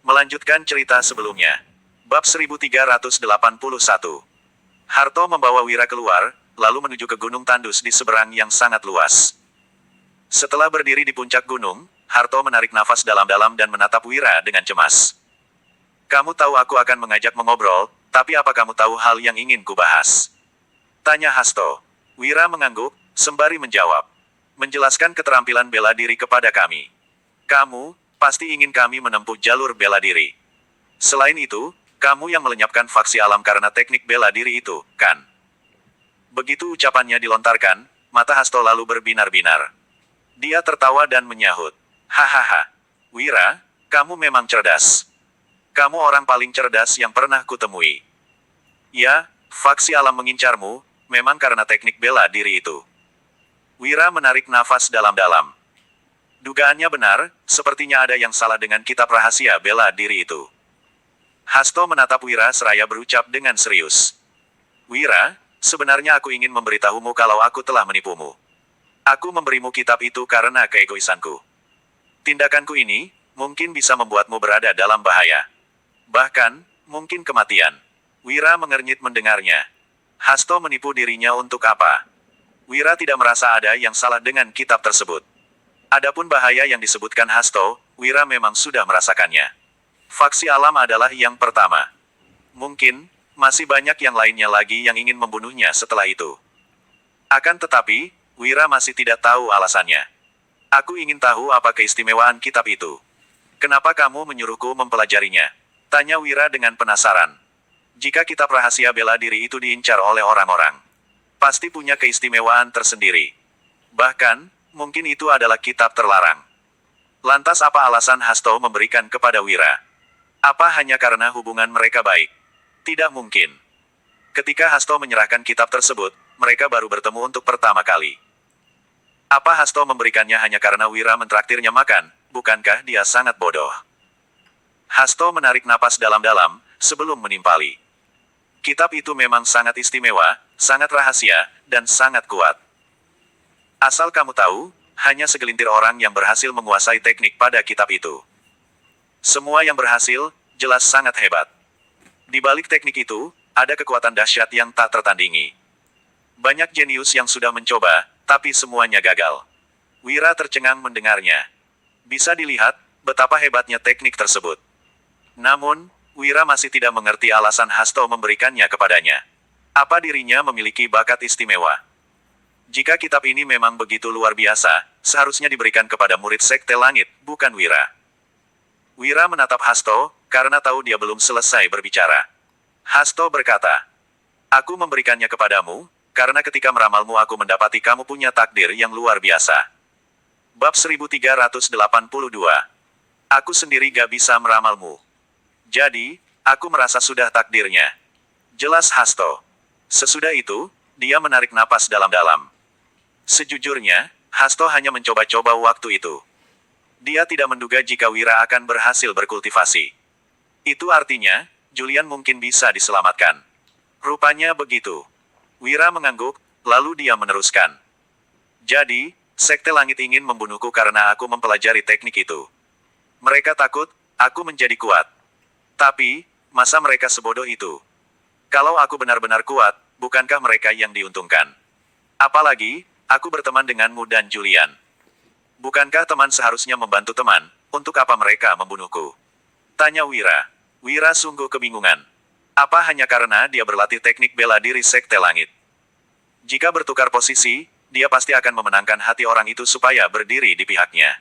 Melanjutkan cerita sebelumnya. Bab 1381. Harto membawa Wira keluar, lalu menuju ke Gunung Tandus di seberang yang sangat luas. Setelah berdiri di puncak gunung, Harto menarik nafas dalam-dalam dan menatap Wira dengan cemas. "Kamu tahu aku akan mengajak mengobrol, tapi apa kamu tahu hal yang ingin kubahas?" tanya Hasto. Wira mengangguk, sembari menjawab. "Menjelaskan keterampilan bela diri kepada kami. Kamu pasti ingin kami menempuh jalur bela diri. Selain itu, kamu yang melenyapkan faksi alam karena teknik bela diri itu, kan?" Begitu ucapannya dilontarkan, mata Hasto lalu berbinar-binar. Dia tertawa dan menyahut, "Hahaha. Wira, kamu memang cerdas. Kamu orang paling cerdas yang pernah kutemui. Ya, faksi alam mengincarmu, memang karena teknik bela diri itu." Wira menarik nafas dalam-dalam. Dugaannya benar, sepertinya ada yang salah dengan kitab rahasia bela diri itu. Hasto menatap Wira seraya berucap dengan serius. "Wira, sebenarnya aku ingin memberitahumu kalau aku telah menipumu. Aku memberimu kitab itu karena keegoisanku. Tindakanku ini, mungkin bisa membuatmu berada dalam bahaya. Bahkan, mungkin kematian." Wira mengernyit mendengarnya. Hasto menipu dirinya untuk apa? Wira tidak merasa ada yang salah dengan kitab tersebut. Adapun bahaya yang disebutkan Hasto, Wira memang sudah merasakannya. Faksi alam adalah yang pertama. Mungkin, masih banyak yang lainnya lagi yang ingin membunuhnya setelah itu. Akan tetapi, Wira masih tidak tahu alasannya. "Aku ingin tahu apa keistimewaan kitab itu. Kenapa kamu menyuruhku mempelajarinya?" tanya Wira dengan penasaran. Jika kitab rahasia bela diri itu diincar oleh orang-orang, pasti punya keistimewaan tersendiri. Bahkan, mungkin itu adalah kitab terlarang. Lantas apa alasan Hasto memberikan kepada Wira? Apa hanya karena hubungan mereka baik? Tidak mungkin. Ketika Hasto menyerahkan kitab tersebut, mereka baru bertemu untuk pertama kali. Apa Hasto memberikannya hanya karena Wira mentraktirnya makan? Bukankah dia sangat bodoh? Hasto menarik napas dalam-dalam, sebelum menimpali. Kitab itu memang sangat istimewa, sangat rahasia, dan sangat kuat. Asal kamu tahu, hanya segelintir orang yang berhasil menguasai teknik pada kitab itu. Semua yang berhasil, jelas sangat hebat. Di balik teknik itu, ada kekuatan dahsyat yang tak tertandingi. Banyak jenius yang sudah mencoba, tapi semuanya gagal. Wira tercengang mendengarnya. Bisa dilihat, betapa hebatnya teknik tersebut. Namun, Wira masih tidak mengerti alasan Hasto memberikannya kepadanya. Apa dirinya memiliki bakat istimewa? Jika kitab ini memang begitu luar biasa, seharusnya diberikan kepada murid Sekte Langit, bukan Wira. Wira menatap Hasto, karena tahu dia belum selesai berbicara. Hasto berkata, "Aku memberikannya kepadamu, karena ketika meramalmu aku mendapati kamu punya takdir yang luar biasa." Bab 1382. Aku sendiri gak bisa meramalmu. Jadi, aku merasa sudah takdirnya. Jelas Hasto. Sesudah itu, dia menarik napas dalam-dalam. Sejujurnya, Hasto hanya mencoba-coba waktu itu. Dia tidak menduga jika Wira akan berhasil berkultivasi. Itu artinya, Julian mungkin bisa diselamatkan. Rupanya begitu. Wira mengangguk, lalu dia meneruskan. "Jadi, Sekte Langit ingin membunuhku karena aku mempelajari teknik itu. Mereka takut, aku menjadi kuat. Tapi, masa mereka sebodoh itu? Kalau aku benar-benar kuat, bukankah mereka yang diuntungkan? Apalagi, aku berteman denganmu dan Julian. Bukankah teman seharusnya membantu teman, untuk apa mereka membunuhku?" tanya Wira. Wira sungguh kebingungan. Apa hanya karena dia berlatih teknik bela diri Sekte Langit? Jika bertukar posisi, dia pasti akan memenangkan hati orang itu supaya berdiri di pihaknya.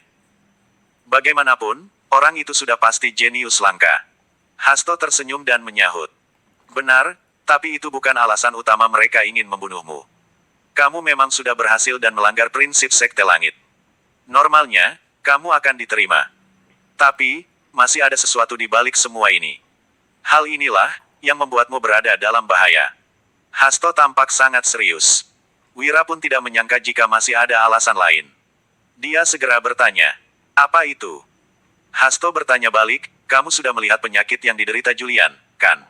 Bagaimanapun, orang itu sudah pasti jenius langka. Hasto tersenyum dan menyahut. "Benar, tapi itu bukan alasan utama mereka ingin membunuhmu. Kamu memang sudah berhasil dan melanggar prinsip Sekte Langit. Normalnya, kamu akan diterima. Tapi, masih ada sesuatu di balik semua ini. Hal inilah, yang membuatmu berada dalam bahaya." Hasto tampak sangat serius. Wira pun tidak menyangka jika masih ada alasan lain. Dia segera bertanya, "Apa itu?" Hasto bertanya balik, "Kamu sudah melihat penyakit yang diderita Julian, kan?"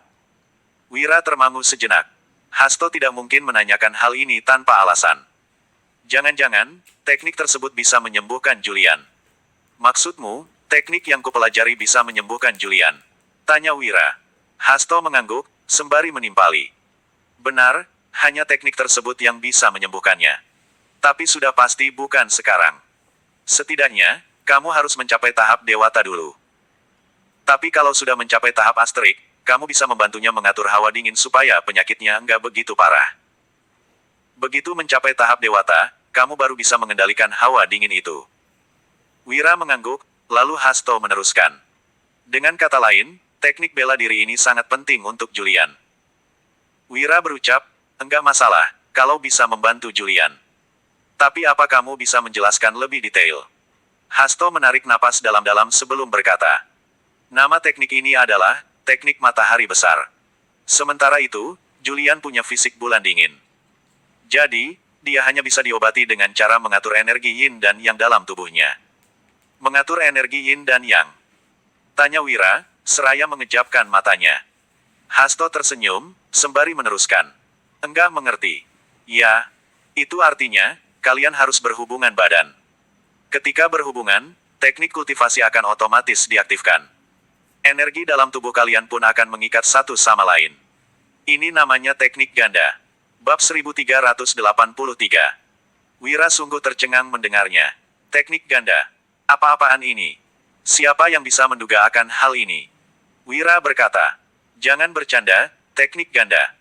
Wira termangu sejenak. Hasto tidak mungkin menanyakan hal ini tanpa alasan. Jangan-jangan, teknik tersebut bisa menyembuhkan Julian. Maksudmu, Teknik yang kupelajari bisa menyembuhkan Julian. Tanya Wira. Hasto mengangguk, sembari menimpali. Benar, hanya teknik tersebut yang bisa menyembuhkannya. Tapi sudah pasti bukan sekarang. Setidaknya, kamu harus mencapai tahap dewata dulu. Tapi kalau sudah mencapai tahap astrik, kamu bisa membantunya mengatur hawa dingin supaya penyakitnya nggak begitu parah. Begitu mencapai tahap dewata, kamu baru bisa mengendalikan hawa dingin itu. Wira mengangguk, lalu Hasto meneruskan. Dengan kata lain, teknik bela diri ini sangat penting untuk Julian. Wira berucap, enggak masalah, kalau bisa membantu Julian. Tapi apa kamu bisa menjelaskan lebih detail? Hasto menarik napas dalam-dalam sebelum berkata. Nama teknik ini adalah, teknik matahari besar. Sementara itu, Julian punya fisik bulan dingin. Jadi, dia hanya bisa diobati dengan cara mengatur energi yin dan yang dalam tubuhnya. Mengatur energi yin dan yang. Tanya Wira, seraya mengejapkan matanya. Hasto tersenyum, sembari meneruskan. Enggak mengerti. Ya, itu artinya, kalian harus berhubungan badan. Ketika berhubungan, teknik kultivasi akan otomatis diaktifkan. Energi dalam tubuh kalian pun akan mengikat satu sama lain. Ini namanya teknik ganda. Bab 1383. Wira sungguh tercengang mendengarnya. Teknik ganda. Apa-apaan ini? Siapa yang bisa menduga akan hal ini? Wira berkata. Jangan bercanda, teknik ganda.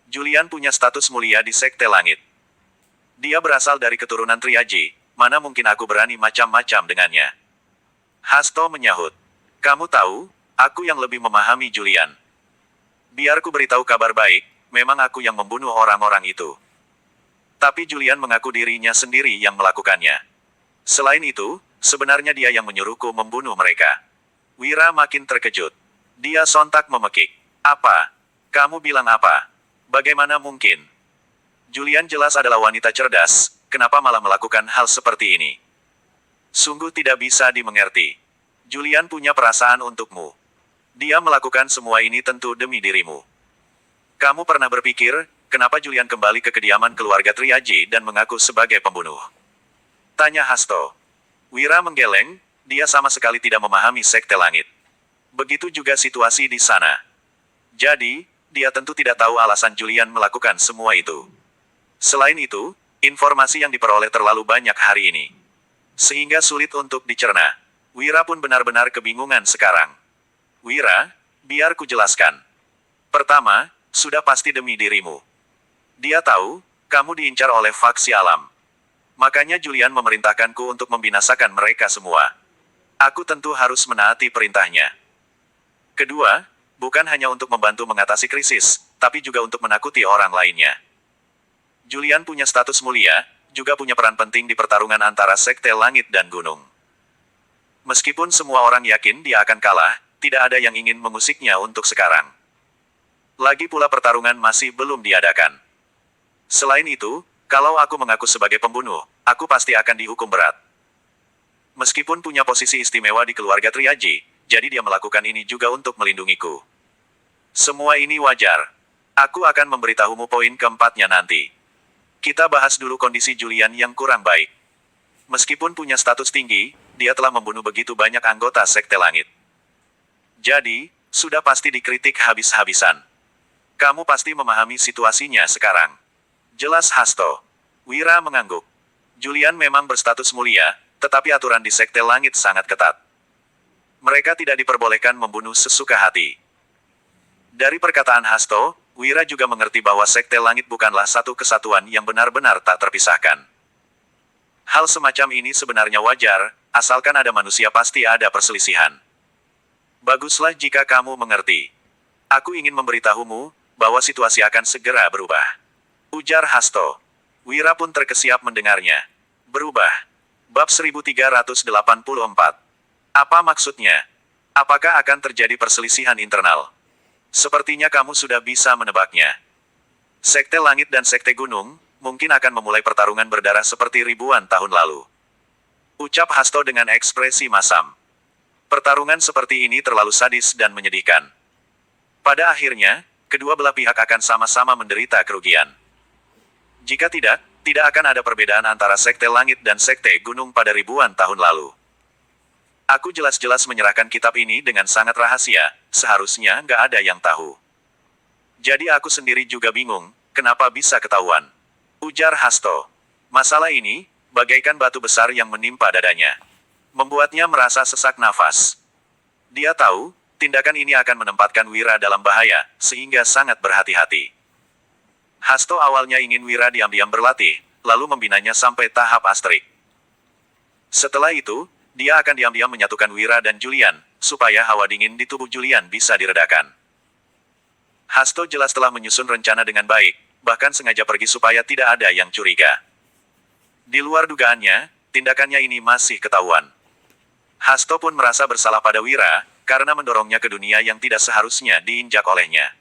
Julian punya status mulia di Sekte Langit. Dia berasal dari keturunan Triaji, mana mungkin aku berani macam-macam dengannya. Hasto menyahut. Kamu tahu, aku yang lebih memahami Julian. Biar ku beritahu kabar baik, memang aku yang membunuh orang-orang itu. Tapi Julian mengaku dirinya sendiri yang melakukannya. Selain itu, sebenarnya dia yang menyuruhku membunuh mereka. Wira makin terkejut. Dia sontak memekik. Apa? Kamu bilang apa? Bagaimana mungkin? Julian jelas adalah wanita cerdas, kenapa malah melakukan hal seperti ini? Sungguh tidak bisa dimengerti. Julian punya perasaan untukmu. Dia melakukan semua ini tentu demi dirimu. Kamu pernah berpikir, kenapa Julian kembali ke kediaman keluarga Triaji dan mengaku sebagai pembunuh? Tanya Hasto. Wira menggeleng, dia sama sekali tidak memahami Sekte Langit. Begitu juga situasi di sana. Jadi, dia tentu tidak tahu alasan Julian melakukan semua itu. Selain itu, informasi yang diperoleh terlalu banyak hari ini. Sehingga sulit untuk dicerna. Wira pun benar-benar kebingungan sekarang. Wira, biar ku jelaskan. Pertama, sudah pasti demi dirimu. Dia tahu, kamu diincar oleh faksi alam. Makanya Julian memerintahkanku untuk membinasakan mereka semua. Aku tentu harus menaati perintahnya. Kedua, bukan hanya untuk membantu mengatasi krisis, tapi juga untuk menakuti orang lainnya. Julian punya status mulia, juga punya peran penting di pertarungan antara Sekte Langit dan Gunung. Meskipun semua orang yakin dia akan kalah, tidak ada yang ingin mengusiknya untuk sekarang. Lagi pula pertarungan masih belum diadakan. Selain itu, kalau aku mengaku sebagai pembunuh, aku pasti akan dihukum berat. Meskipun punya posisi istimewa di keluarga Triaji, jadi dia melakukan ini juga untuk melindungiku. Semua ini wajar. Aku akan memberitahumu poin keempatnya nanti. Kita bahas dulu kondisi Julian yang kurang baik. Meskipun punya status tinggi, dia telah membunuh begitu banyak anggota Sekte Langit. Jadi, sudah pasti dikritik habis-habisan. Kamu pasti memahami situasinya sekarang. Jelas Hasto. Wira mengangguk. Julian memang berstatus mulia, tetapi aturan di Sekte Langit sangat ketat. Mereka tidak diperbolehkan membunuh sesuka hati. Dari perkataan Hasto, Wira juga mengerti bahwa Sekte Langit bukanlah satu kesatuan yang benar-benar tak terpisahkan. Hal semacam ini sebenarnya wajar, asalkan ada manusia pasti ada perselisihan. Baguslah jika kamu mengerti. Aku ingin memberitahumu, bahwa situasi akan segera berubah. Ujar Hasto. Wira pun terkesiap mendengarnya. Berubah. Bab 1384. Apa maksudnya? Apakah akan terjadi perselisihan internal? Sepertinya kamu sudah bisa menebaknya. Sekte Langit dan Sekte Gunung, mungkin akan memulai pertarungan berdarah seperti ribuan tahun lalu. Ucap Hasto dengan ekspresi masam. Pertarungan seperti ini terlalu sadis dan menyedihkan. Pada akhirnya, kedua belah pihak akan sama-sama menderita kerugian. Jika tidak akan ada perbedaan antara Sekte Langit dan Sekte Gunung pada ribuan tahun lalu. Aku jelas-jelas menyerahkan kitab ini dengan sangat rahasia, seharusnya nggak ada yang tahu. Jadi aku sendiri juga bingung, kenapa bisa ketahuan. Ujar Hasto. Masalah ini, bagaikan batu besar yang menimpa dadanya. Membuatnya merasa sesak nafas. Dia tahu, tindakan ini akan menempatkan Wira dalam bahaya, sehingga sangat berhati-hati. Hasto awalnya ingin Wira diam-diam berlatih, lalu membinanya sampai tahap astrik. Setelah itu, dia akan diam-diam menyatukan Wira dan Julian, supaya hawa dingin di tubuh Julian bisa diredakan. Hasto jelas telah menyusun rencana dengan baik, bahkan sengaja pergi supaya tidak ada yang curiga. Di luar dugaannya, tindakannya ini masih ketahuan. Hasto pun merasa bersalah pada Wira, karena mendorongnya ke dunia yang tidak seharusnya diinjak olehnya.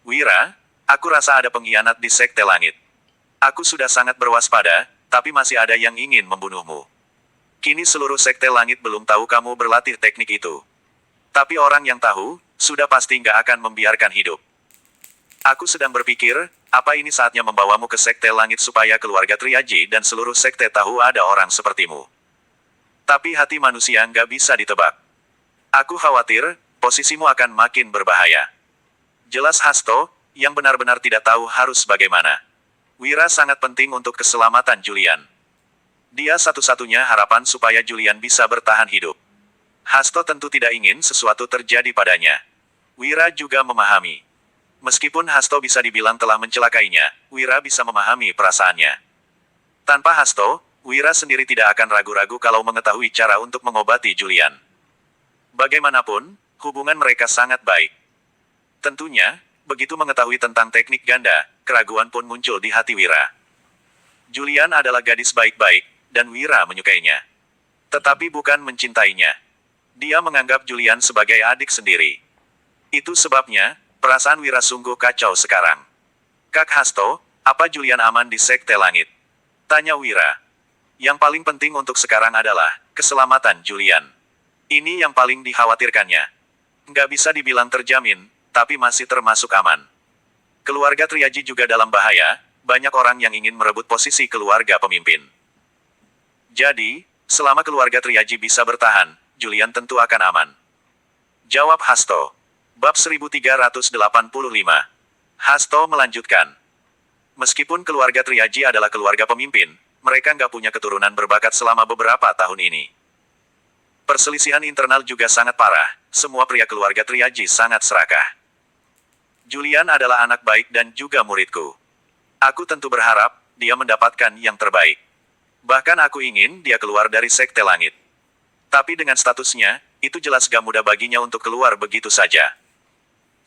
Wira, aku rasa ada pengkhianat di Sekte Langit. Aku sudah sangat berwaspada, tapi masih ada yang ingin membunuhmu. Kini seluruh Sekte Langit belum tahu kamu berlatih teknik itu. Tapi orang yang tahu, sudah pasti nggak akan membiarkan hidup. Aku sedang berpikir, apa ini saatnya membawamu ke Sekte Langit supaya keluarga Triaji dan seluruh sekte tahu ada orang sepertimu. Tapi hati manusia nggak bisa ditebak. Aku khawatir, posisimu akan makin berbahaya. Jelas Hasto, yang benar-benar tidak tahu harus bagaimana. Wira sangat penting untuk keselamatan Julian. Dia satu-satunya harapan supaya Julian bisa bertahan hidup. Hasto tentu tidak ingin sesuatu terjadi padanya. Wira juga memahami. Meskipun Hasto bisa dibilang telah mencelakainya, Wira bisa memahami perasaannya. Tanpa Hasto, Wira sendiri tidak akan ragu-ragu kalau mengetahui cara untuk mengobati Julian. Bagaimanapun, hubungan mereka sangat baik. Tentunya, begitu mengetahui tentang teknik ganda, keraguan pun muncul di hati Wira. Julian adalah gadis baik-baik, dan Wira menyukainya. Tetapi bukan mencintainya. Dia menganggap Julian sebagai adik sendiri. Itu sebabnya, perasaan Wira sungguh kacau sekarang. Kak Hasto, apa Julian aman di Sekte Langit? Tanya Wira. Yang paling penting untuk sekarang adalah keselamatan Julian. Ini yang paling dikhawatirkannya. Nggak bisa dibilang terjamin, tapi masih termasuk aman. Keluarga Triaji juga dalam bahaya, banyak orang yang ingin merebut posisi keluarga pemimpin. Jadi, selama keluarga Triaji bisa bertahan, Julian tentu akan aman. Jawab Hasto. Bab 1385. Hasto melanjutkan. Meskipun keluarga Triaji adalah keluarga pemimpin, mereka nggak punya keturunan berbakat selama beberapa tahun ini. Perselisihan internal juga sangat parah, semua pria keluarga Triaji sangat serakah. Julian adalah anak baik dan juga muridku. Aku tentu berharap, dia mendapatkan yang terbaik. Bahkan aku ingin dia keluar dari Sekte Langit. Tapi dengan statusnya, itu jelas gak mudah baginya untuk keluar begitu saja.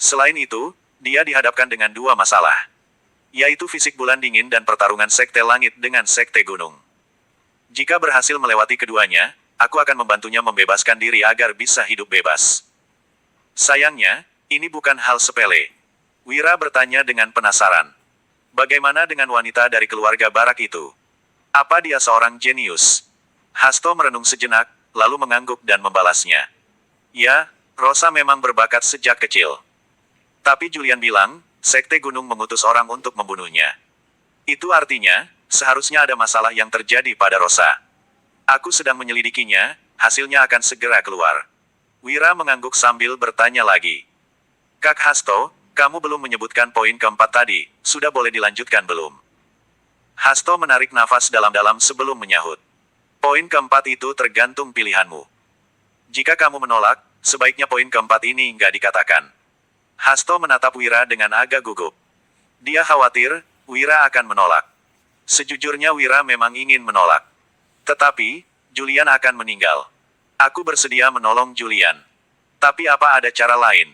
Selain itu, dia dihadapkan dengan dua masalah. Yaitu fisik bulan dingin dan pertarungan Sekte Langit dengan Sekte Gunung. Jika berhasil melewati keduanya, aku akan membantunya membebaskan diri agar bisa hidup bebas. Sayangnya, ini bukan hal sepele. Wira bertanya dengan penasaran. Bagaimana dengan wanita dari keluarga Barak itu? Apa dia seorang jenius? Hasto merenung sejenak, lalu mengangguk dan membalasnya. Ya, Rosa memang berbakat sejak kecil. Tapi Julian bilang, Sekte Gunung mengutus orang untuk membunuhnya. Itu artinya, seharusnya ada masalah yang terjadi pada Rosa. Aku sedang menyelidikinya, hasilnya akan segera keluar. Wira mengangguk sambil bertanya lagi. Kak Hasto, kamu belum menyebutkan poin keempat tadi, sudah boleh dilanjutkan belum? Hasto menarik nafas dalam-dalam sebelum menyahut. Poin keempat itu tergantung pilihanmu. Jika kamu menolak, sebaiknya poin keempat ini nggak dikatakan. Hasto menatap Wira dengan agak gugup. Dia khawatir, Wira akan menolak. Sejujurnya Wira memang ingin menolak. Tetapi, Julian akan meninggal. Aku bersedia menolong Julian. Tapi apa ada cara lain?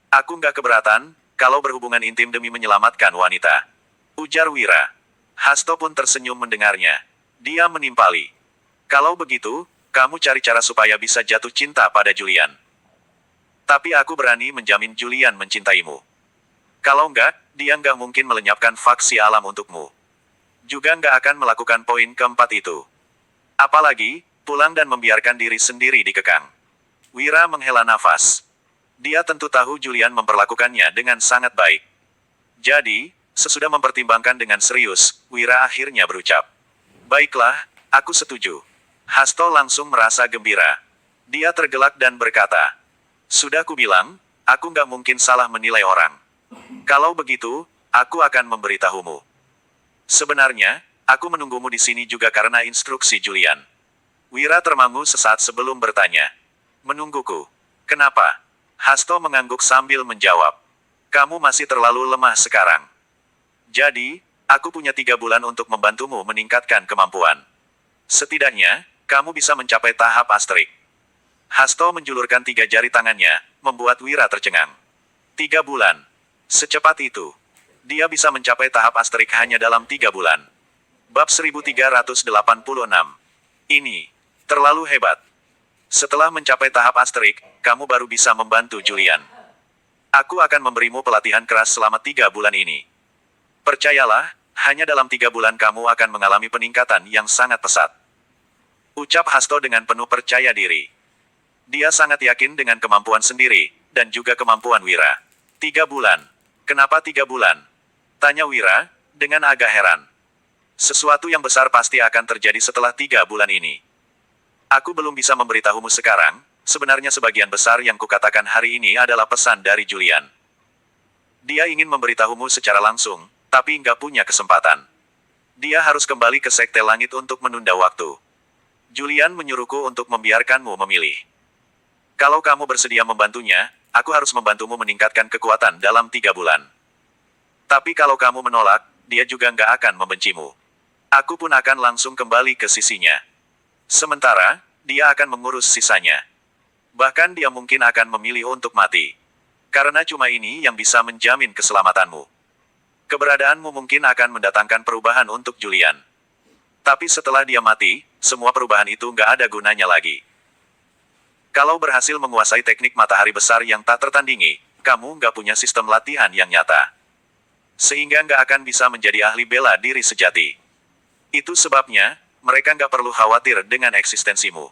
Aku nggak keberatan, kalau berhubungan intim demi menyelamatkan wanita. Ujar Wira. Hasto pun tersenyum mendengarnya. Dia menimpali. Kalau begitu, kamu cari cara supaya bisa jatuh cinta pada Julian. Tapi aku berani menjamin Julian mencintaimu. Kalau enggak, dia nggak mungkin melenyapkan faksi alam untukmu. Juga nggak akan melakukan poin keempat itu. Apalagi, pulang dan membiarkan diri sendiri dikekang. Wira menghela nafas. Dia tentu tahu Julian memperlakukannya dengan sangat baik. Jadi, sesudah mempertimbangkan dengan serius, Wira akhirnya berucap. Baiklah, aku setuju. Hasto langsung merasa gembira. Dia tergelak dan berkata, "Sudah kubilang, aku nggak mungkin salah menilai orang. Kalau begitu, aku akan memberitahumu. Sebenarnya, aku menunggumu di sini juga karena instruksi Julian." Wira termangu sesaat sebelum bertanya, "Menungguku? Kenapa?" Hasto mengangguk sambil menjawab, "Kamu masih terlalu lemah sekarang. Jadi, aku punya 3 bulan untuk membantumu meningkatkan kemampuan. Setidaknya, kamu bisa mencapai tahap Asterik." Hasto menjulurkan 3 jari tangannya, membuat Wira tercengang. 3 bulan. Secepat itu. Dia bisa mencapai tahap Asterik hanya dalam 3 bulan. Bab 1386. Ini terlalu hebat. Setelah mencapai tahap Asterik, kamu baru bisa membantu Julian. Aku akan memberimu pelatihan keras selama 3 bulan ini. Percayalah, hanya dalam 3 bulan kamu akan mengalami peningkatan yang sangat pesat. Ucap Hasto dengan penuh percaya diri. Dia sangat yakin dengan kemampuan sendiri, dan juga kemampuan Wira. 3 bulan. Kenapa 3 bulan? Tanya Wira, dengan agak heran. Sesuatu yang besar pasti akan terjadi setelah 3 bulan ini. Aku belum bisa memberitahumu sekarang, sebenarnya sebagian besar yang kukatakan hari ini adalah pesan dari Julian. Dia ingin memberitahumu secara langsung, tapi nggak punya kesempatan. Dia harus kembali ke Sekte Langit untuk menunda waktu. Julian menyuruhku untuk membiarkanmu memilih. Kalau kamu bersedia membantunya, aku harus membantumu meningkatkan kekuatan dalam 3 bulan. Tapi kalau kamu menolak, dia juga nggak akan membencimu. Aku pun akan langsung kembali ke sisinya. Sementara, dia akan mengurus sisanya. Bahkan dia mungkin akan memilih untuk mati. Karena cuma ini yang bisa menjamin keselamatanmu. Keberadaanmu mungkin akan mendatangkan perubahan untuk Julian. Tapi setelah dia mati, semua perubahan itu nggak ada gunanya lagi. Kalau berhasil menguasai teknik matahari besar yang tak tertandingi, kamu nggak punya sistem latihan yang nyata. Sehingga nggak akan bisa menjadi ahli bela diri sejati. Itu sebabnya, mereka nggak perlu khawatir dengan eksistensimu.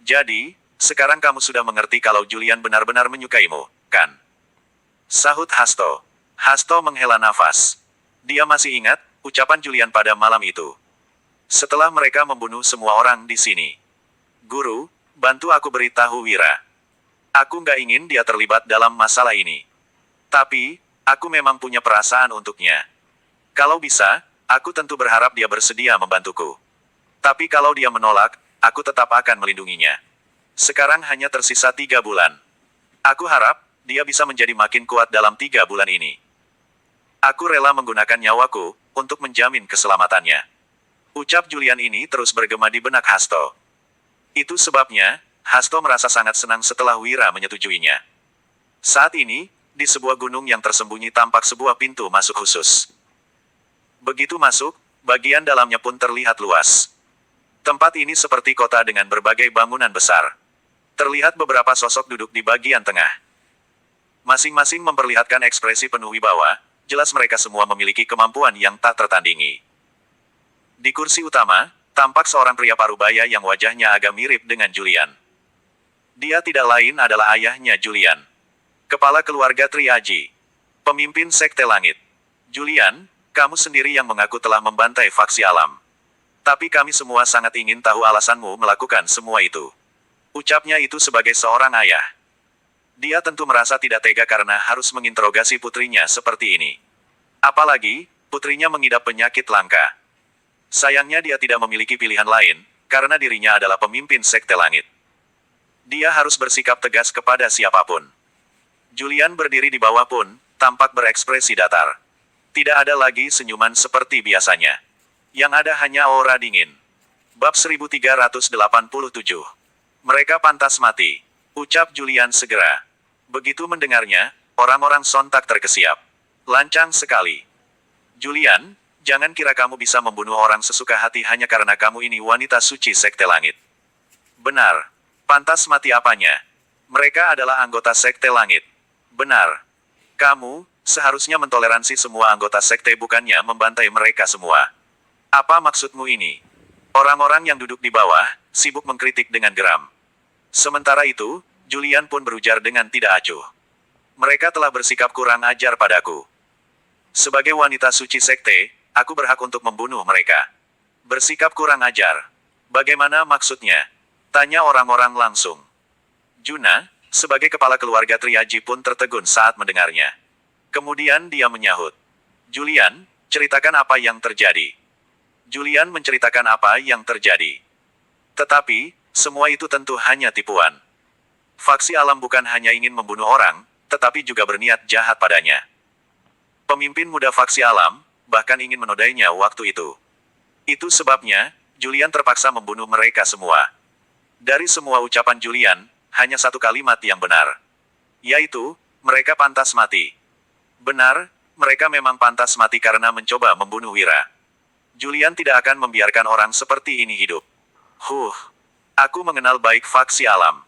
Jadi, sekarang kamu sudah mengerti kalau Julian benar-benar menyukaimu, kan? Sahut Hasto. Hasto menghela nafas. Dia masih ingat ucapan Julian pada malam itu. Setelah mereka membunuh semua orang di sini. "Guru, bantu aku beritahu Wira. Aku nggak ingin dia terlibat dalam masalah ini. Tapi, aku memang punya perasaan untuknya. Kalau bisa, aku tentu berharap dia bersedia membantuku. Tapi kalau dia menolak, aku tetap akan melindunginya. Sekarang hanya tersisa 3 bulan. Aku harap, dia bisa menjadi makin kuat dalam 3 bulan ini. Aku rela menggunakan nyawaku, untuk menjamin keselamatannya." Ucap Julian ini terus bergema di benak Hasto. Itu sebabnya, Hasto merasa sangat senang setelah Wira menyetujuinya. Saat ini, di sebuah gunung yang tersembunyi tampak sebuah pintu masuk khusus. Begitu masuk, bagian dalamnya pun terlihat luas. Tempat ini seperti kota dengan berbagai bangunan besar. Terlihat beberapa sosok duduk di bagian tengah. Masing-masing memperlihatkan ekspresi penuh wibawa, jelas mereka semua memiliki kemampuan yang tak tertandingi. Di kursi utama, tampak seorang pria parubaya yang wajahnya agak mirip dengan Julian. Dia tidak lain adalah ayahnya Julian. Kepala keluarga Triaji. Pemimpin Sekte Langit. "Julian, kamu sendiri yang mengaku telah membantai faksi alam. Tapi kami semua sangat ingin tahu alasanmu melakukan semua itu." Ucapnya itu sebagai seorang ayah. Dia tentu merasa tidak tega karena harus menginterogasi putrinya seperti ini. Apalagi, putrinya mengidap penyakit langka. Sayangnya dia tidak memiliki pilihan lain, karena dirinya adalah pemimpin Sekte Langit. Dia harus bersikap tegas kepada siapapun. Julian berdiri di bawah pun, tampak berekspresi datar. Tidak ada lagi senyuman seperti biasanya. Yang ada hanya aura dingin. Bab 1387. Mereka pantas mati. Ucap Julian segera. Begitu mendengarnya, orang-orang sontak terkesiap. Lancang sekali. "Julian, jangan kira kamu bisa membunuh orang sesuka hati hanya karena kamu ini wanita suci Sekte Langit." "Benar. Pantas mati apanya? Mereka adalah anggota Sekte Langit." "Benar. Kamu, seharusnya mentoleransi semua anggota Sekte bukannya membantai mereka semua." "Apa maksudmu ini?" Orang-orang yang duduk di bawah, sibuk mengkritik dengan geram. Sementara itu, Julian pun berujar dengan tidak acuh. "Mereka telah bersikap kurang ajar padaku. Sebagai wanita suci Sekte, aku berhak untuk membunuh mereka." "Bersikap kurang ajar? Bagaimana maksudnya?" tanya orang-orang langsung. Juna, sebagai kepala keluarga Triaji pun tertegun saat mendengarnya. Kemudian dia menyahut. Julian, ceritakan apa yang terjadi. Julian menceritakan apa yang terjadi. Tetapi, semua itu tentu hanya tipuan. Faksi alam bukan hanya ingin membunuh orang, tetapi juga berniat jahat padanya. Pemimpin muda faksi alam, bahkan ingin menodainya waktu itu. Itu sebabnya, Julian terpaksa membunuh mereka semua. Dari semua ucapan Julian, hanya satu kalimat yang benar. Yaitu, mereka pantas mati. Benar, mereka memang pantas mati karena mencoba membunuh Wira. Julian tidak akan membiarkan orang seperti ini hidup. Aku mengenal baik faksi alam.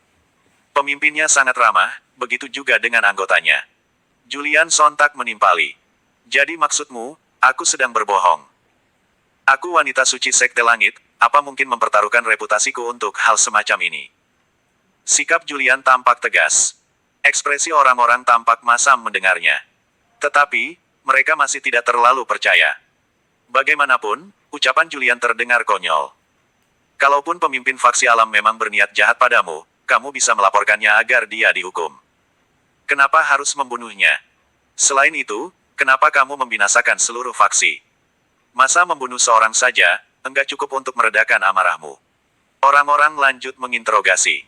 Pemimpinnya sangat ramah, begitu juga dengan anggotanya. Julian sontak menimpali. Jadi maksudmu, aku sedang berbohong. Aku wanita suci Sekte Langit, apa mungkin mempertaruhkan reputasiku untuk hal semacam ini? Sikap Julian tampak tegas. Ekspresi orang-orang tampak masam mendengarnya. Tetapi, mereka masih tidak terlalu percaya. Bagaimanapun, ucapan Julian terdengar konyol. Kalaupun pemimpin faksi alam memang berniat jahat padamu, kamu bisa melaporkannya agar dia dihukum. Kenapa harus membunuhnya? Selain itu, kenapa kamu membinasakan seluruh faksi? Masa membunuh seorang saja, enggak cukup untuk meredakan amarahmu? Orang-orang lanjut menginterogasi.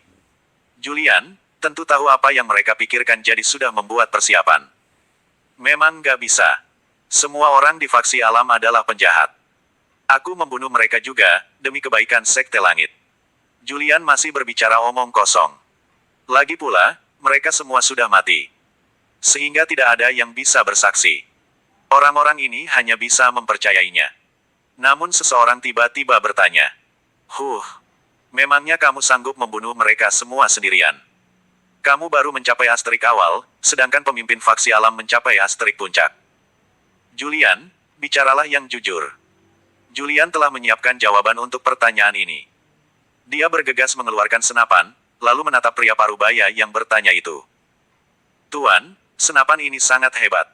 Julian, tentu tahu apa yang mereka pikirkan jadi sudah membuat persiapan. Memang nggak bisa. Semua orang di faksi alam adalah penjahat. Aku membunuh mereka juga, demi kebaikan Sekte Langit. Julian masih berbicara omong kosong. Lagi pula, mereka semua sudah mati. Sehingga tidak ada yang bisa bersaksi. Orang-orang ini hanya bisa mempercayainya. Namun seseorang tiba-tiba bertanya. Memangnya kamu sanggup membunuh mereka semua sendirian? Kamu baru mencapai asterik awal, sedangkan pemimpin faksi alam mencapai asterik puncak. Julian, bicaralah yang jujur. Julian telah menyiapkan jawaban untuk pertanyaan ini. Dia bergegas mengeluarkan senapan, lalu menatap pria parubaya yang bertanya itu. Tuan, senapan ini sangat hebat.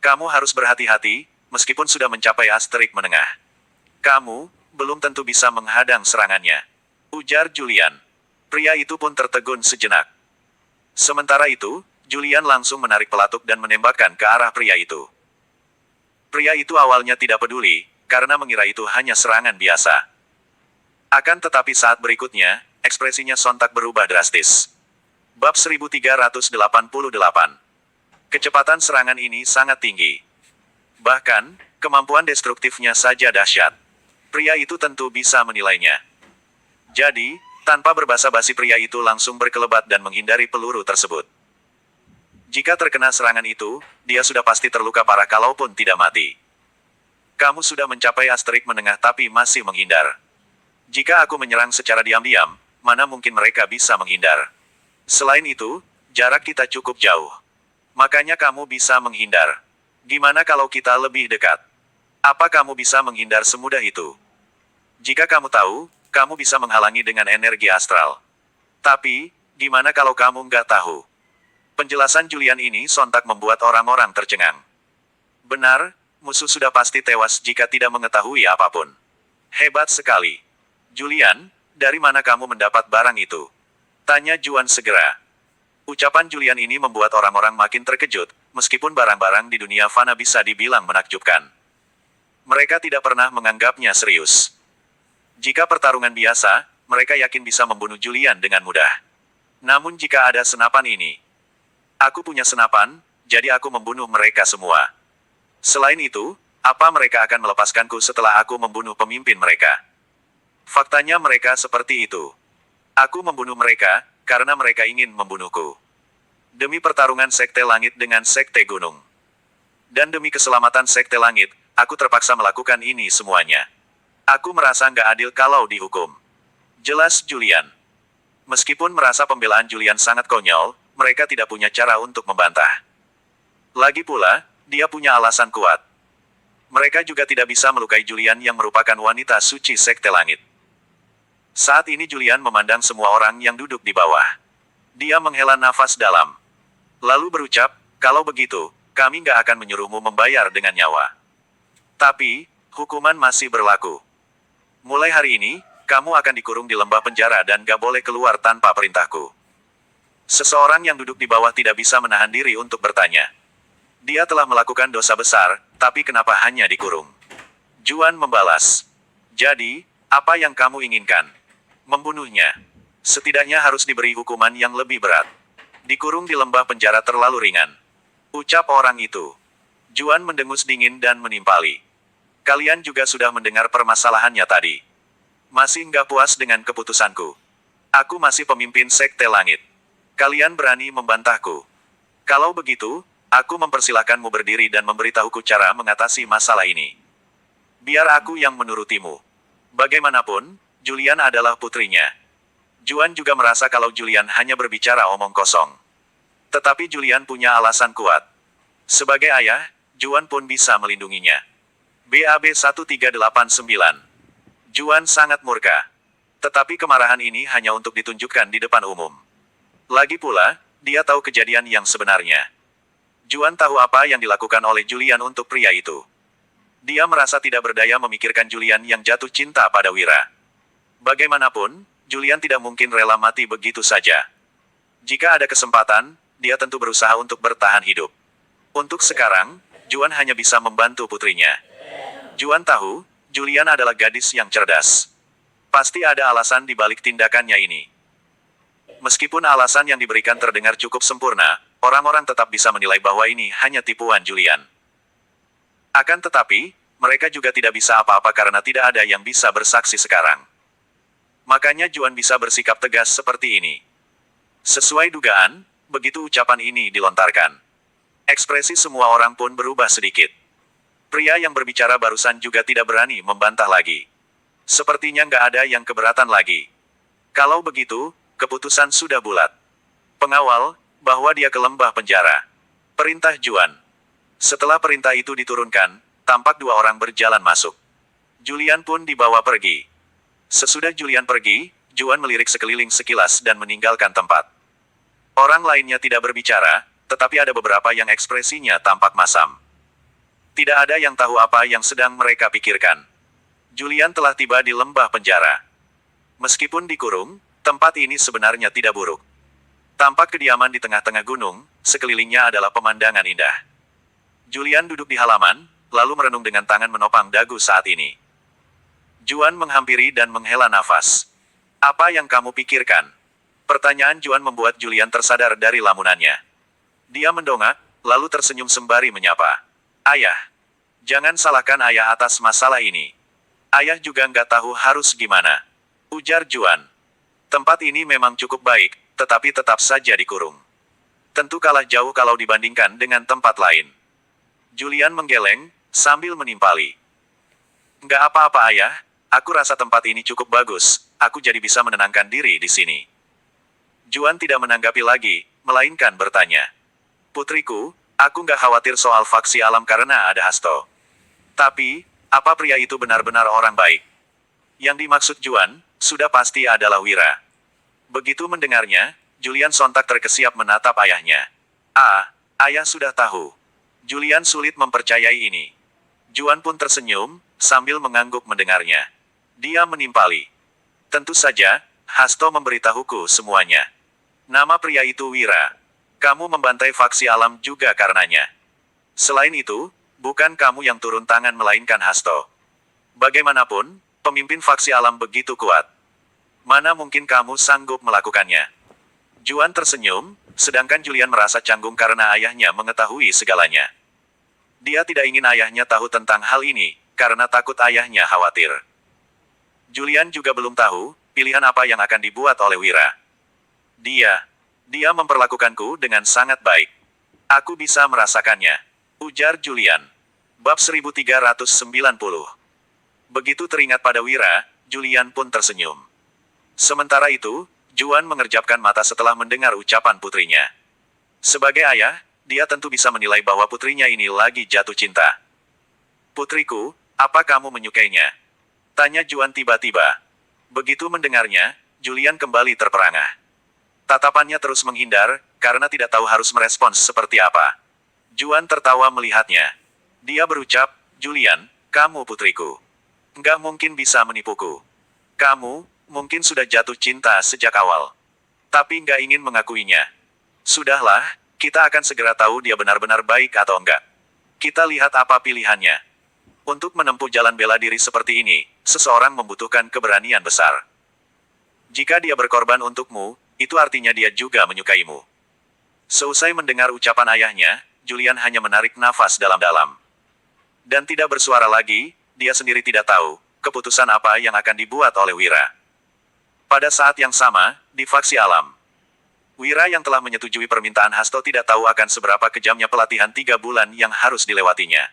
Kamu harus berhati-hati, meskipun sudah mencapai asterik menengah. Kamu, belum tentu bisa menghadang serangannya. Ujar Julian. Pria itu pun tertegun sejenak. Sementara itu, Julian langsung menarik pelatuk dan menembakkan ke arah pria itu. Pria itu awalnya tidak peduli, karena mengira itu hanya serangan biasa. Akan tetapi saat berikutnya, ekspresinya sontak berubah drastis. Bab 1388. Kecepatan serangan ini sangat tinggi. Bahkan, kemampuan destruktifnya saja dahsyat. Pria itu tentu bisa menilainya. Jadi, tanpa berbasa-basi pria itu langsung berkelebat dan menghindari peluru tersebut. Jika terkena serangan itu, dia sudah pasti terluka parah kalaupun tidak mati. Kamu sudah mencapai asterik menengah tapi masih menghindar. Jika aku menyerang secara diam-diam, mana mungkin mereka bisa menghindar? Selain itu, jarak kita cukup jauh. Makanya kamu bisa menghindar. Gimana kalau kita lebih dekat? Apa kamu bisa menghindar semudah itu? Jika kamu tahu, kamu bisa menghalangi dengan energi astral. Tapi, gimana kalau kamu nggak tahu? Penjelasan Julian ini sontak membuat orang-orang tercengang. Benar, musuh sudah pasti tewas jika tidak mengetahui apapun. Hebat sekali. Julian, dari mana kamu mendapat barang itu? Tanya Juan segera. Ucapan Julian ini membuat orang-orang makin terkejut, meskipun barang-barang di dunia fana bisa dibilang menakjubkan. Mereka tidak pernah menganggapnya serius. Jika pertarungan biasa, mereka yakin bisa membunuh Julian dengan mudah. Namun jika ada senapan ini, aku punya senapan, jadi aku membunuh mereka semua. Selain itu, apa mereka akan melepaskanku setelah aku membunuh pemimpin mereka? Faktanya mereka seperti itu. Aku membunuh mereka, karena mereka ingin membunuhku. Demi pertarungan Sekte Langit dengan Sekte Gunung. Dan demi keselamatan Sekte Langit, aku terpaksa melakukan ini semuanya. Aku merasa nggak adil kalau dihukum. Jelas Julian. Meskipun merasa pembelaan Julian sangat konyol, mereka tidak punya cara untuk membantah. Lagi pula, dia punya alasan kuat. Mereka juga tidak bisa melukai Julian yang merupakan wanita suci Sekte Langit. Saat ini Julian memandang semua orang yang duduk di bawah. Dia menghela nafas dalam. Lalu berucap, kalau begitu, kami nggak akan menyuruhmu membayar dengan nyawa. Tapi, hukuman masih berlaku. Mulai hari ini, kamu akan dikurung di lembah penjara dan gak boleh keluar tanpa perintahku. Seseorang yang duduk di bawah tidak bisa menahan diri untuk bertanya. Dia telah melakukan dosa besar, tapi kenapa hanya dikurung? Juan membalas. Jadi, apa yang kamu inginkan? Membunuhnya. Setidaknya harus diberi hukuman yang lebih berat. Dikurung di lembah penjara terlalu ringan. Ucap orang itu. Juan mendengus dingin dan menimpali. Kalian juga sudah mendengar permasalahannya tadi. Masih nggak puas dengan keputusanku? Aku masih pemimpin Sekte Langit. Kalian berani membantahku? Kalau begitu, aku mempersilahkanmu berdiri dan memberitahuku cara mengatasi masalah ini. Biar aku yang menurutimu. Bagaimanapun, Julian adalah putrinya. Juan juga merasa kalau Julian hanya berbicara omong kosong. Tetapi Julian punya alasan kuat. Sebagai ayah, Juan pun bisa melindunginya. BAB 1389. Juan sangat murka. Tetapi kemarahan ini hanya untuk ditunjukkan di depan umum. Lagi pula, dia tahu kejadian yang sebenarnya. Juan tahu apa yang dilakukan oleh Julian untuk pria itu. Dia merasa tidak berdaya memikirkan Julian yang jatuh cinta pada Wira. Bagaimanapun, Julian tidak mungkin rela mati begitu saja. Jika ada kesempatan, dia tentu berusaha untuk bertahan hidup. Untuk sekarang, Juan hanya bisa membantu putrinya. Juan tahu, Julian adalah gadis yang cerdas. Pasti ada alasan di balik tindakannya ini. Meskipun alasan yang diberikan terdengar cukup sempurna, orang-orang tetap bisa menilai bahwa ini hanya tipuan Julian. Akan tetapi, mereka juga tidak bisa apa-apa karena tidak ada yang bisa bersaksi sekarang. Makanya Juan bisa bersikap tegas seperti ini. Sesuai dugaan, begitu ucapan ini dilontarkan. Ekspresi semua orang pun berubah sedikit. Pria yang berbicara barusan juga tidak berani membantah lagi. Sepertinya nggak ada yang keberatan lagi. Kalau begitu, keputusan sudah bulat. Pengawal, bawa dia ke lembah penjara. Perintah Juan. Setelah perintah itu diturunkan, tampak dua orang berjalan masuk. Julian pun dibawa pergi. Sesudah Julian pergi, Juan melirik sekeliling sekilas dan meninggalkan tempat. Orang lainnya tidak berbicara, tetapi ada beberapa yang ekspresinya tampak masam. Tidak ada yang tahu apa yang sedang mereka pikirkan. Julian telah tiba di lembah penjara. Meskipun dikurung, tempat ini sebenarnya tidak buruk. Tampak kediaman di tengah-tengah gunung, sekelilingnya adalah pemandangan indah. Julian duduk di halaman, lalu merenung dengan tangan menopang dagu saat ini. Juan menghampiri dan menghela nafas. Apa yang kamu pikirkan? Pertanyaan Juan membuat Julian tersadar dari lamunannya. Dia mendongak, lalu tersenyum sembari menyapa. Ayah. Jangan salahkan ayah atas masalah ini. Ayah juga nggak tahu harus gimana. Ujar Juan. Tempat ini memang cukup baik, tetapi tetap saja dikurung. Tentu kalah jauh kalau dibandingkan dengan tempat lain. Julian menggeleng, sambil menimpali. Nggak apa-apa ayah, aku rasa tempat ini cukup bagus, aku jadi bisa menenangkan diri di sini. Juan tidak menanggapi lagi, melainkan bertanya. Putriku, aku nggak khawatir soal faksi alam karena ada Hasto. Tapi, apa pria itu benar-benar orang baik? Yang dimaksud Juan, sudah pasti adalah Wira. Begitu mendengarnya, Julian sontak terkesiap menatap ayahnya. Ayah sudah tahu. Julian sulit mempercayai ini. Juan pun tersenyum, sambil mengangguk mendengarnya. Dia menimpali. Tentu saja, Hasto memberitahuku semuanya. Nama pria itu Wira. Kamu membantai faksi alam juga karenanya. Selain itu, bukan kamu yang turun tangan melainkan Hasto. Bagaimanapun, pemimpin faksi alam begitu kuat. Mana mungkin kamu sanggup melakukannya? Juan tersenyum, sedangkan Julian merasa canggung karena ayahnya mengetahui segalanya. Dia tidak ingin ayahnya tahu tentang hal ini, karena takut ayahnya khawatir. Julian juga belum tahu, pilihan apa yang akan dibuat oleh Wira. Dia memperlakukanku dengan sangat baik. Aku bisa merasakannya. Ujar Julian. Bab 1390. Begitu teringat pada Wira, Julian pun tersenyum. Sementara itu, Juan mengerjapkan mata setelah mendengar ucapan putrinya. Sebagai ayah, dia tentu bisa menilai bahwa putrinya ini lagi jatuh cinta. Putriku, apa kamu menyukainya? Tanya Juan tiba-tiba. Begitu mendengarnya, Julian kembali terperangah. Tatapannya terus menghindar, karena tidak tahu harus merespons seperti apa. Juan tertawa melihatnya. Dia berucap, Julian, kamu putriku. Nggak mungkin bisa menipuku. Kamu, mungkin sudah jatuh cinta sejak awal. Tapi nggak ingin mengakuinya. Sudahlah, kita akan segera tahu dia benar-benar baik atau enggak. Kita lihat apa pilihannya. Untuk menempuh jalan bela diri seperti ini, seseorang membutuhkan keberanian besar. Jika dia berkorban untukmu, itu artinya dia juga menyukaimu. Seusai mendengar ucapan ayahnya, Julian hanya menarik nafas dalam-dalam. Dan tidak bersuara lagi, dia sendiri tidak tahu, keputusan apa yang akan dibuat oleh Wira. Pada saat yang sama, di faksi alam. Wira yang telah menyetujui permintaan Hasto tidak tahu akan seberapa kejamnya pelatihan 3 bulan yang harus dilewatinya.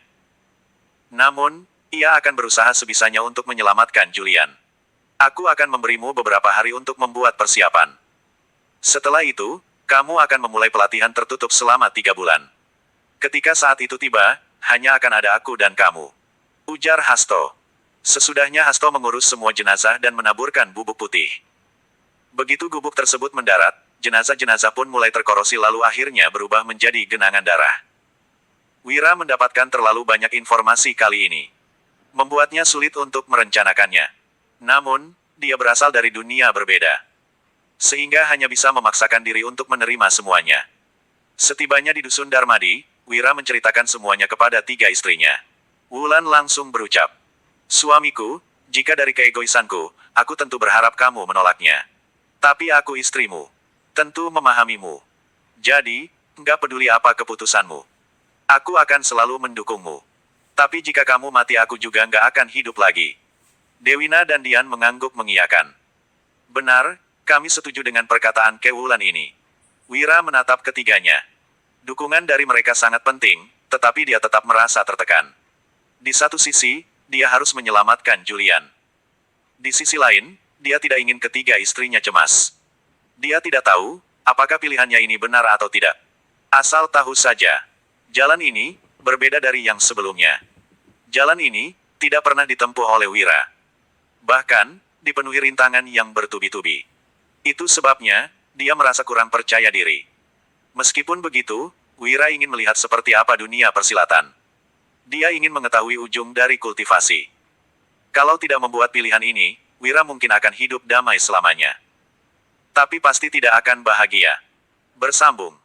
Namun, ia akan berusaha sebisanya untuk menyelamatkan Julian. Aku akan memberimu beberapa hari untuk membuat persiapan. Setelah itu, kamu akan memulai pelatihan tertutup selama 3 bulan. Ketika saat itu tiba, hanya akan ada aku dan kamu. Ujar Hasto. Sesudahnya Hasto mengurus semua jenazah dan menaburkan bubuk putih. Begitu gubuk tersebut mendarat, jenazah-jenazah pun mulai terkorosi lalu akhirnya berubah menjadi genangan darah. Wira mendapatkan terlalu banyak informasi kali ini. Membuatnya sulit untuk merencanakannya. Namun, dia berasal dari dunia berbeda. Sehingga hanya bisa memaksakan diri untuk menerima semuanya. Setibanya di dusun Darmadi, Wira menceritakan semuanya kepada 3 istrinya. Wulan langsung berucap, "Suamiku, jika dari keegoisanku, aku tentu berharap kamu menolaknya. Tapi aku istrimu. Tentu memahamimu. Jadi, nggak peduli apa keputusanmu. Aku akan selalu mendukungmu. Tapi jika kamu mati aku juga nggak akan hidup lagi." Dewina dan Dian mengangguk mengiyakan. "Benar, kami setuju dengan perkataan Kewulan ini." Wira menatap ketiganya. Dukungan dari mereka sangat penting, tetapi dia tetap merasa tertekan. Di satu sisi, dia harus menyelamatkan Julian. Di sisi lain, dia tidak ingin ketiga istrinya cemas. Dia tidak tahu, apakah pilihannya ini benar atau tidak. Asal tahu saja, jalan ini berbeda dari yang sebelumnya. Jalan ini tidak pernah ditempuh oleh Wira. Bahkan, dipenuhi rintangan yang bertubi-tubi. Itu sebabnya, dia merasa kurang percaya diri. Meskipun begitu, Wira ingin melihat seperti apa dunia persilatan. Dia ingin mengetahui ujung dari kultivasi. Kalau tidak membuat pilihan ini, Wira mungkin akan hidup damai selamanya. Tapi pasti tidak akan bahagia. Bersambung.